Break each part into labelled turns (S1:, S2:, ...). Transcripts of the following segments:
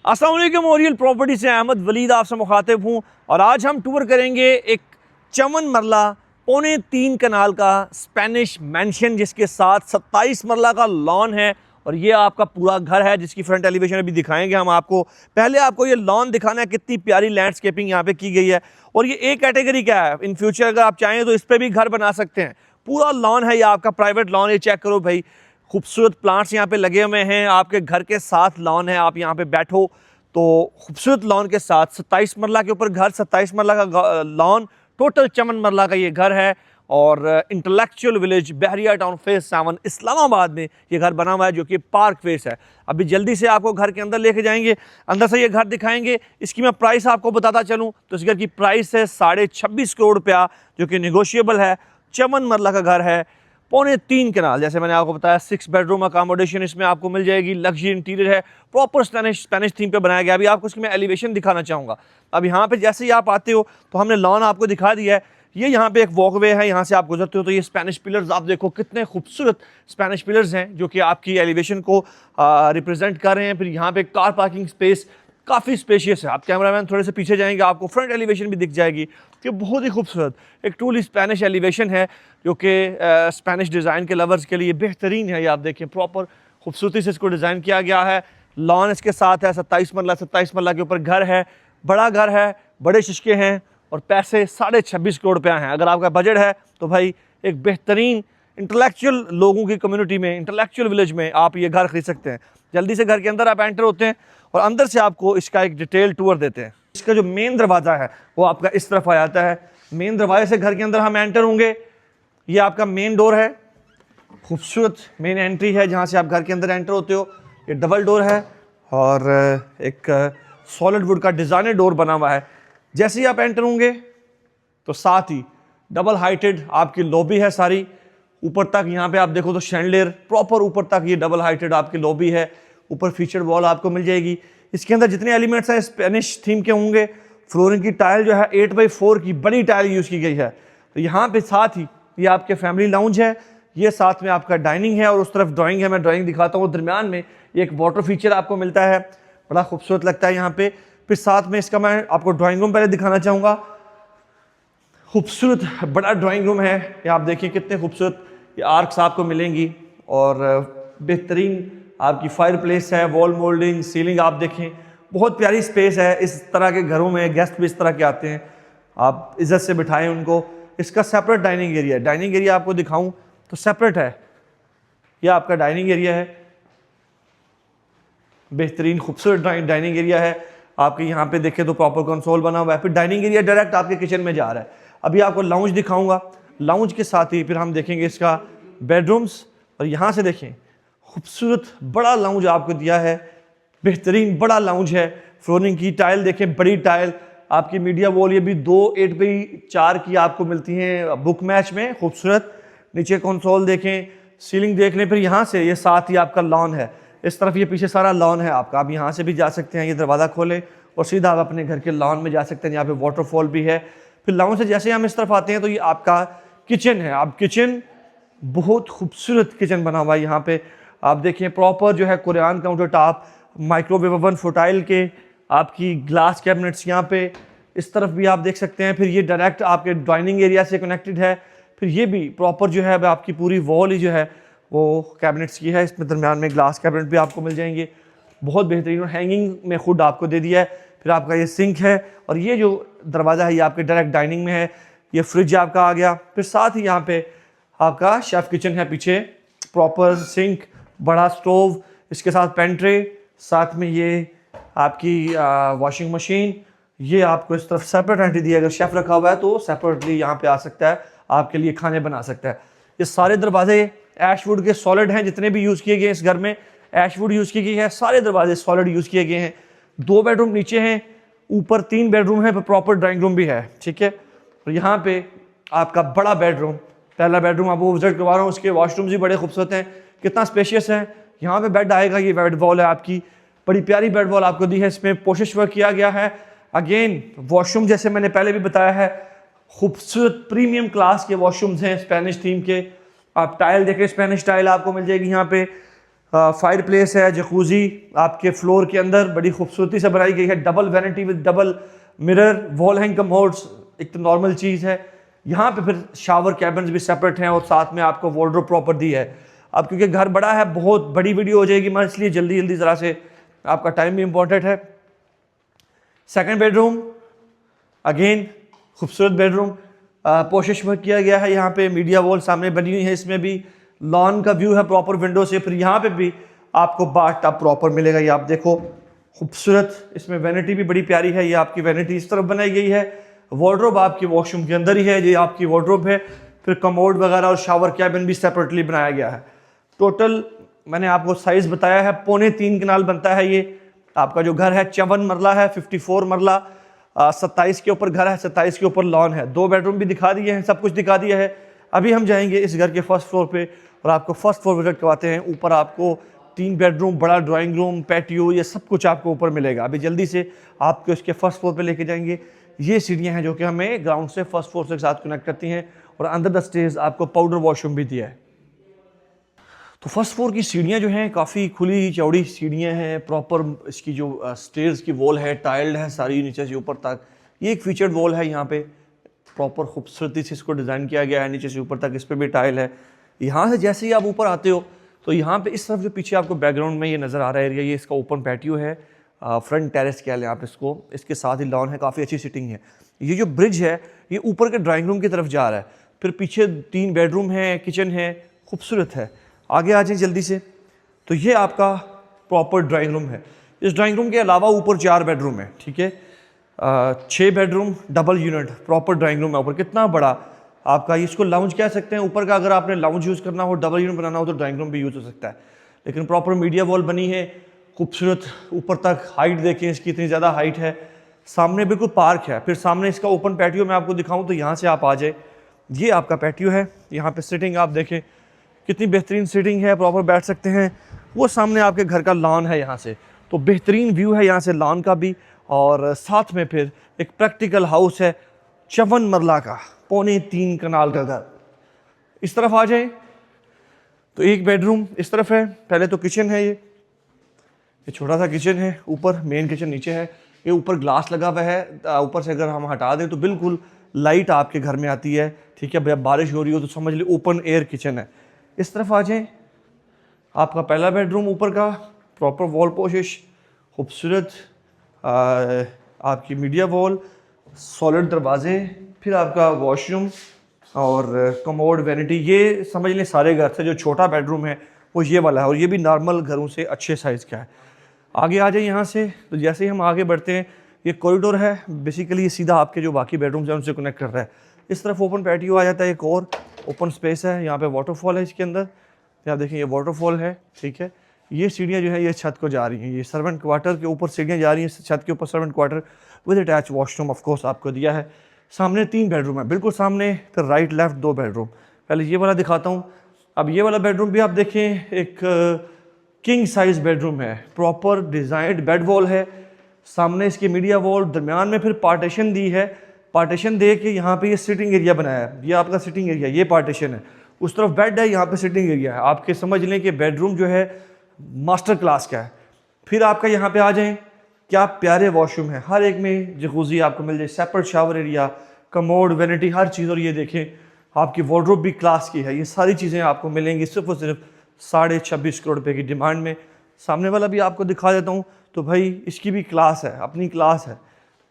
S1: अस्सलाम वालेकुम। Oryol property से अहमद वलीद आपसे मुखातिब हूँ और आज हम टूर करेंगे एक चमन मरला 3.25 कनाल का स्पेनिश मैंशन जिसके साथ 27 मरला का लॉन है और ये आपका पूरा घर है जिसकी फ्रंट एलिवेशन अभी दिखाएंगे हम आपको। पहले आपको ये लॉन दिखाना है, कितनी प्यारी लैंडस्केपिंग यहाँ पे की गई है और ये ए कैटेगरी का है। इन फ्यूचर अगर आप चाहें तो इस पर भी घर बना सकते हैं। पूरा लॉन है, ये आपका प्राइवेट लॉन है। चेक करो भाई, खूबसूरत प्लांट्स यहाँ पे लगे हुए हैं, आपके घर के साथ लॉन है। आप यहाँ पे बैठो तो खूबसूरत लॉन के साथ 27 मरला के ऊपर घर, 27 मरला का लॉन, टोटल चमन मरला का ये घर है और इंटेलेक्चुअल विलेज बहरिया टाउन फेज 7 इस्लामाबाद में ये घर बना हुआ है जो कि पार्क फेस है। अभी जल्दी से आपको घर के अंदर लेके जाएंगे, अंदर से ये घर दिखाएंगे। इसकी मैं प्राइस आपको बताता चलूँ तो इस घर की प्राइस है 26.5 करोड़ रुपया जो कि निगोशिएबल है। चमन मरला का घर है, 3.25 कनाल, जैसे मैंने आपको बताया। 6 बेडरूम अकोमोडेशन इसमें आपको मिल जाएगी। लग्जरी इंटीरियर है, प्रॉपर स्पेनिश थीम पे बनाया गया। अभी आपको इसकी मैं एलिवेशन दिखाना चाहूँगा। अब यहाँ पे जैसे ही आप आते हो तो हमने लॉन आपको दिखा दिया है। ये यहाँ पे एक वॉकवे है, यहाँ से आप गुजरते हो तो ये स्पेनिश पिलर्स आप देखो, कितने खूबसूरत स्पेनिश पिलर्स हैं जो कि आपकी एलिवेशन को रिप्रेजेंट कर रहे हैं। फिर यहाँ पे कार पार्किंग स्पेस काफ़ी स्पेशियस है। आप कैमरामैन थोड़े से पीछे जाएंगे, आपको फ्रंट एलिवेशन भी दिख जाएगी कि बहुत ही खूबसूरत एक ट्रूली स्पेनिश एलिवेशन है जो कि स्पेनिश डिज़ाइन के लवर्स के लिए बेहतरीन है। ये आप देखें, प्रॉपर खूबसूरती से इसको डिज़ाइन किया गया है। लॉन इसके साथ है, 27 मरला के ऊपर घर है, बड़ा घर है, बड़े शिशके हैं और पैसे 26.5 करोड़ रुपया हैं। अगर आपका बजट है तो भाई एक बेहतरीन इंटेलेक्चुअल लोगों की कम्युनिटी में, इंटेलेक्चुअल विलेज में आप ये घर खरीद सकते हैं। जल्दी से घर के अंदर आप एंटर होते हैं और अंदर से आपको इसका एक डिटेल टूर देते हैं। इसका जो मेन दरवाज़ा है वो आपका इस तरफ आ जाता है। मेन दरवाजे से घर के अंदर हम एंटर होंगे। ये आपका मेन डोर है, खूबसूरत मेन एंट्री है जहाँ से आप घर के अंदर एंटर होते हो। ये डबल डोर है और एक सॉलिड वुड का डिज़ाइनर डोर बना हुआ है। जैसे ही आप एंटर होंगे तो साथ ही डबल हाइटेड आपकी लॉबी है सारी। ऊपर तक यहाँ पे आप देखो तो शैंडलियर, प्रॉपर ऊपर तक ये डबल हाइटेड आपकी लॉबी है। ऊपर फीचर्ड वॉल आपको मिल जाएगी। इसके अंदर जितने एलिमेंट्स हैं स्पेनिश थीम के होंगे। फ्लोरिंग की टाइल जो है 8x4 की बड़ी टाइल यूज़ की गई है। तो यहाँ पे साथ ही ये आपके फैमिली लाउंज है, ये साथ में आपका डाइनिंग है और उस तरफ ड्राइंग है। मैं ड्राइंग दिखाता हूँ। दरमियान में एक वाटर फीचर आपको मिलता है, बड़ा खूबसूरत लगता है यहाँ पे। फिर साथ में इसका मैं आपको ड्राइंग रूम पहले दिखाना चाहूँगा। खूबसूरत बड़ा ड्राइंग रूम है, ये आप देखिए कितने खूबसूरत ये आर्क्स आपको मिलेंगी और बेहतरीन आपकी फायर प्लेस है, वॉल मोल्डिंग, सीलिंग आप देखें, बहुत प्यारी स्पेस है। इस तरह के घरों में गेस्ट भी इस तरह के आते हैं, आप इज्जत से बिठाएं उनको। इसका सेपरेट डाइनिंग एरिया है। डाइनिंग एरिया आपको दिखाऊं तो सेपरेट है, यह आपका डाइनिंग एरिया है। बेहतरीन खूबसूरत डाइनिंग एरिया है। आपके यहाँ पे देखें तो प्रॉपर कंसोल बना हुआ है। फिर डाइनिंग एरिया डायरेक्ट आपके किचन में जा रहा है। अभी आपको लाउंज दिखाऊंगा। लाउंज के साथ ही फिर हम देखेंगे इसका बेडरूम्स और यहाँ से देखें खूबसूरत बड़ा लाउंज आपको दिया है, बेहतरीन बड़ा लाउंज है। फ्लोरिंग की टाइल देखें, बड़ी टाइल आपकी मीडिया वॉल, ये भी 2 8x4 की आपको मिलती हैं बुक मैच में, खूबसूरत। नीचे कंसोल देखें, सीलिंग देख लें। फिर यहाँ से ये साथ ही आपका लॉन है, इस तरफ ये पीछे सारा लॉन है आपका। आप यहाँ से भी जा सकते हैं, ये दरवाज़ा खोलें और सीधा आप अपने घर के लॉन में जा सकते हैं। यहाँ पे वाटरफॉल भी है। फिर लॉन से जैसे हम इस तरफ आते हैं तो ये आपका किचन है। आप किचन, बहुत खूबसूरत किचन बना हुआ है। यहाँ पे आप देखें प्रॉपर जो है Quran counter top, microwave oven, futile के आपकी ग्लास कैबिनेट्स यहाँ पे इस तरफ भी आप देख सकते हैं। फिर ये डायरेक्ट आपके डाइनिंग एरिया से कनेक्टेड है। फिर ये भी प्रॉपर जो है आपकी पूरी वॉल ही जो है वो कैबिनेट्स की है। इसमें दरमियान में ग्लास कैबिनेट भी आपको मिल जाएंगे, बहुत बेहतरीन। और हैंगिंग में खुद आपको दे दिया है। फिर आपका ये सिंक है और ये जो दरवाज़ा है ये आपके डायरेक्ट डाइनिंग में है। ये फ्रिज आपका आ गया। फिर साथ ही यहाँ पे आपका शेफ किचन है, पीछे प्रॉपर सिंक, बड़ा स्टोव, इसके साथ पेंट्रे, साथ में ये आपकी वॉशिंग मशीन। ये आपको इस तरफ सेपरेट एंट्री दी है। अगर शेफ़ रखा हुआ है तो सेपरेटली यहाँ पे आ सकता है, आपके लिए खाने बना सकता है। ये सारे दरवाजे ऐशवुड के सॉलिड हैं, जितने भी यूज़ किए गए इस घर में ऐशवुड यूज़ की गई है। सारे दरवाजे सॉलिड यूज़ किए गए हैं। 2 बेडरूम नीचे हैं, ऊपर 3 बेडरूम है, प्रॉपर ड्राइंग रूम भी है, ठीक है। और यहाँ पे आपका बड़ा बेडरूम, पहला बेडरूम आपको विजिट करवा रहा हूँ। उसके वॉशरूम्स भी बड़े खूबसूरत हैं, कितना स्पेशियस है। यहाँ पे बेड आएगा, ये बेड वॉल है आपकी, बड़ी प्यारी बेड वॉल आपको दी है। इसमें पोशिश वर्क किया गया है। अगेन वॉशरूम जैसे मैंने पहले भी बताया है, खूबसूरत प्रीमियम क्लास के वॉशरूम्स हैं स्पेनिश थीम के। आप टाइल देखें, स्पेनिश टाइल आपको मिल जाएगी यहाँ पे। फायर प्लेस है, जकूजी आपके फ्लोर के अंदर बड़ी खूबसूरती से बनाई गई है, double vanity with double mirror, wall hang commodes, एक तो नॉर्मल चीज़ है। यहाँ पे फिर शावर कैबिन्स भी सेपरेट हैं और साथ में आपको वार्डरोब प्रॉपर दी है। अब क्योंकि घर बड़ा है, बहुत बड़ी वीडियो हो जाएगी, मैं इसलिए जल्दी जल्दी ज़रा से, आपका टाइम भी इम्पोर्टेंट है। सेकंड बेडरूम, अगेन खूबसूरत बेडरूम, पोशिश वर्क किया गया है। यहाँ पे मीडिया वॉल सामने बनी हुई है, इसमें भी लॉन का व्यू है प्रॉपर विंडो से। फिर यहाँ पे भी आपको बाथ टब प्रॉपर मिलेगा, ये आप देखो खूबसूरत। इसमें वैनिटी भी बड़ी प्यारी है, ये आपकी वैनिटी इस तरफ बनाई गई है। वार्डरोब आपकी वॉशरूम के अंदर ही है, ये आपकी वार्डरोब है। फिर कमोड वगैरह और शावर कैबिन भी सेपरेटली बनाया गया है। टोटल मैंने आपको साइज बताया है, 3.25 कनाल बनता है ये। आपका जो घर है 54 मरला है, 54 मरला, 27 के ऊपर घर है, 27 के ऊपर लॉन है। 2 बेडरूम भी दिखा दिए हैं, सब कुछ दिखा दिया है। अभी हम जाएंगे इस घर के फर्स्ट फ्लोर पे और आपको फर्स्ट फ्लोर विजिट करवाते हैं। ऊपर आपको 3 बेडरूम, बड़ा ड्राइंग रूम, पैटियो, ये सब कुछ आपको ऊपर मिलेगा। अभी जल्दी से आपको इसके फर्स्ट फ्लोर पे लेके जाएंगे। ये सीढ़ियाँ हैं जो कि हमें ग्राउंड से फर्स्ट फ्लोर के साथ कनेक्ट करती हैं और अंदर द स्टेज आपको पाउडर वॉशरूम भी दिया है। तो फर्स्ट फ्लोर की सीढ़ियाँ जो हैं काफ़ी खुली चौड़ी सीढ़ियाँ हैं, प्रॉपर इसकी जो स्टेयर्स की वॉल है टाइल्ड है सारी नीचे से ऊपर तक। ये एक फीचर्ड वॉल है, यहाँ पे प्रॉपर खूबसूरती से इसको डिज़ाइन किया गया है, नीचे से ऊपर तक इस पर भी टाइल है। यहाँ से जैसे ही आप ऊपर आते हो तो यहाँ पे इस तरफ जो पीछे आपको बैकग्राउंड में ये नज़र आ रहा है एरिया, ये इसका ओपन पैटियो है, फ्रंट टेरेस कह लें आप इसको। इसके साथ ही लॉन है, काफ़ी अच्छी सिटिंग है। ये जो ब्रिज है ये ऊपर के ड्राइंग रूम की तरफ जा रहा है। फिर पीछे 3 बेडरूम है, किचन है, खूबसूरत है। आगे आ जाए जल्दी से। तो ये आपका प्रॉपर ड्राइंग रूम है। इस ड्राइंग रूम के अलावा ऊपर 4 बेडरूम है, ठीक है। 6 bedroom double unit proper drawing room है ऊपर। कितना बड़ा आपका, इसको लाउंज कह सकते हैं ऊपर का। अगर आपने लाउंज यूज़ करना हो, डबल यूनिट बनाना हो तो ड्राइंग रूम भी यूज़ हो सकता है। लेकिन प्रॉपर मीडिया वॉल बनी है, खूबसूरत। ऊपर तक हाइट देखें इसकी, इतनी ज़्यादा हाइट है। सामने बिल्कुल पार्क है। फिर सामने इसका ओपन पैटियो मैं आपको दिखाऊं तो यहाँ से आप आ जाए, ये आपका पैटियो है। यहाँ पे सिटिंग आप देखें कितनी बेहतरीन सिटिंग है, प्रॉपर बैठ सकते हैं। वो सामने आपके घर का लॉन है, यहाँ से तो बेहतरीन व्यू है यहाँ से लॉन का भी। और साथ में फिर एक प्रैक्टिकल हाउस है, 54 मरला का, 3.25 कनाल का घर। इस तरफ आ जाए तो एक बेडरूम इस तरफ है। पहले तो किचन है, ये छोटा सा किचन है, ऊपर मेन किचन नीचे है। ये ऊपर ग्लास लगा हुआ है, ऊपर से अगर हम हटा दें तो बिल्कुल लाइट आपके घर में आती है, ठीक है। बारिश हो रही हो तो समझ ली ओपन एयर किचन है। इस तरफ आ जाएं, आपका पहला बेडरूम ऊपर का, प्रॉपर वॉल पोशिश, खूबसूरत आपकी मीडिया वॉल, सॉलिड दरवाजे। फिर आपका वॉशरूम और कमोड, वैनिटी। ये समझ लें सारे घर से जो छोटा बेडरूम है वो ये वाला है, और ये भी नॉर्मल घरों से अच्छे साइज़ का है। आगे आ जाए यहाँ से, तो जैसे ही हम आगे बढ़ते हैं ये कॉरिडोर है। बेसिकली ये सीधा आपके जो बाकी बेडरूम्स हैं उनसे कनेक्ट कर रहा है। इस तरफ ओपन पैटियो आ जाता है, एक और ओपन स्पेस है। यहाँ पे वाटरफॉल है इसके अंदर, आप देखें ये वाटरफॉल है, ठीक है। ये सीढ़ियाँ जो है ये छत को जा रही हैं, ये सर्वेंट क्वार्टर के ऊपर सीढ़ियाँ जा रही हैं। छत के ऊपर servant quarter with attach washroom of course आपको दिया है। सामने 3 बेडरूम है, बिल्कुल सामने। फिर राइट लेफ्ट 2 बेडरूम। पहले ये वाला दिखाता हूँ। अब ये वाला बेडरूम भी आप देखें, एक किंग साइज बेडरूम है, प्रॉपर डिज़ाइंड बेड वॉल है। सामने इसकी मीडिया वॉल, दरमियान में फिर पार्टीशन दी है। पार्टीशन दे के यहाँ पे ये सिटिंग एरिया बनाया है, ये आपका सिटिंग एरिया, ये पार्टीशन है। उस तरफ बेड है, यहाँ पे सिटिंग एरिया है। आपके समझ लें कि बेडरूम जो है मास्टर क्लास का है। फिर आपका यहाँ पे आ जाएं, क्या प्यारे वॉशरूम है, हर एक में जकूजी आपको मिल जाए, separate shower area, commode, vanity, हर चीज़। और ये देखें आपकी वार्डरोब भी क्लास की है। ये सारी चीज़ें आपको मिलेंगी सिर्फ और सिर्फ 26.5 करोड़ रुपए की डिमांड में। सामने वाला भी आपको दिखा देता हूँ, तो भाई इसकी भी क्लास है, अपनी क्लास है,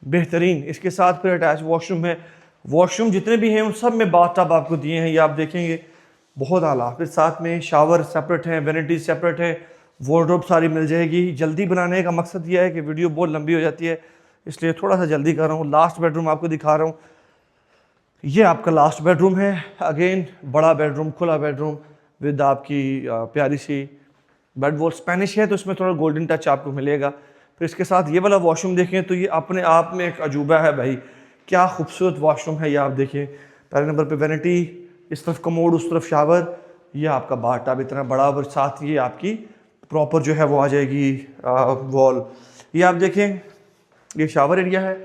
S1: बेहतरीन। इसके साथ फिर अटैच वॉशरूम है। वॉशरूम जितने भी हैं उन सब में बाथ टब आपको दिए हैं, ये आप देखेंगे, बहुत आला। फिर साथ में शावर सेपरेट हैं, वैनिटीज सेपरेट हैं, वार्डरोब सारी मिल जाएगी। जल्दी बनाने का मकसद यह है कि वीडियो बहुत लंबी हो जाती है, इसलिए थोड़ा सा जल्दी कर रहा हूँ। लास्ट बेडरूम आपको दिखा रहा हूँ, ये आपका लास्ट बेडरूम है। अगेन बड़ा बेडरूम, खुला बेडरूम विद आपकी प्यारी सी बेड वॉल। स्पेनिश है तो इसमें थोड़ा गोल्डन टच आपको मिलेगा। फिर इसके साथ ये वाला वॉशरूम देखें तो ये अपने आप में एक अजूबा है भाई, क्या खूबसूरत वॉशरूम है। ये आप देखिए, पहले नंबर पे वैनिटी, इस तरफ कमोड, उस तरफ शावर, ये आपका बाथ टब इतना बड़ा, और साथ ये आपकी प्रॉपर जो है वो आ जाएगी वॉल। ये आप देखें, ये शावर एरिया है,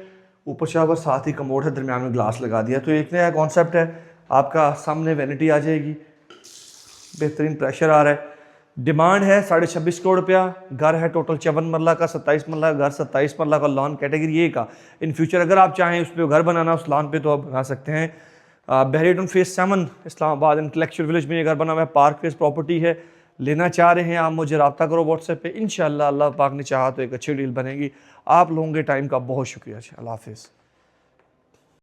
S1: ऊपर शावर, साथ ही कमोड है, दरमियान में ग्लास लगा दिया। तो एक नया कॉन्सेप्ट है आपका। सामने वैनिटी आ जाएगी, बेहतरीन प्रेशर आ रहा है। डिमांड है 26.5 करोड़ रुपया, घर है टोटल 54 मरला का, 27 मरला का घर, 27 मरला का लॉन कैटेगरी ए का। इन फ्यूचर अगर आप चाहें उस पर घर बनाना उस लॉन पे तो आप बना सकते हैं। बहरेटन फेस 7 इस्लामाबाद इंटेलेक्चुअल विलेज में ये घर बना हुआ है, पार्क फेस प्रॉपर्टी है। लेना चाह रहे हैं आप, मुझे रब्ता करो व्हाट्सएप पे, इंशाल्लाह अल्लाह पाक ने चाहा तो एक अच्छी डील बनेगी। आप लोगों के टाइम का बहुत शुक्रिया। अल्लाह हाफिज़।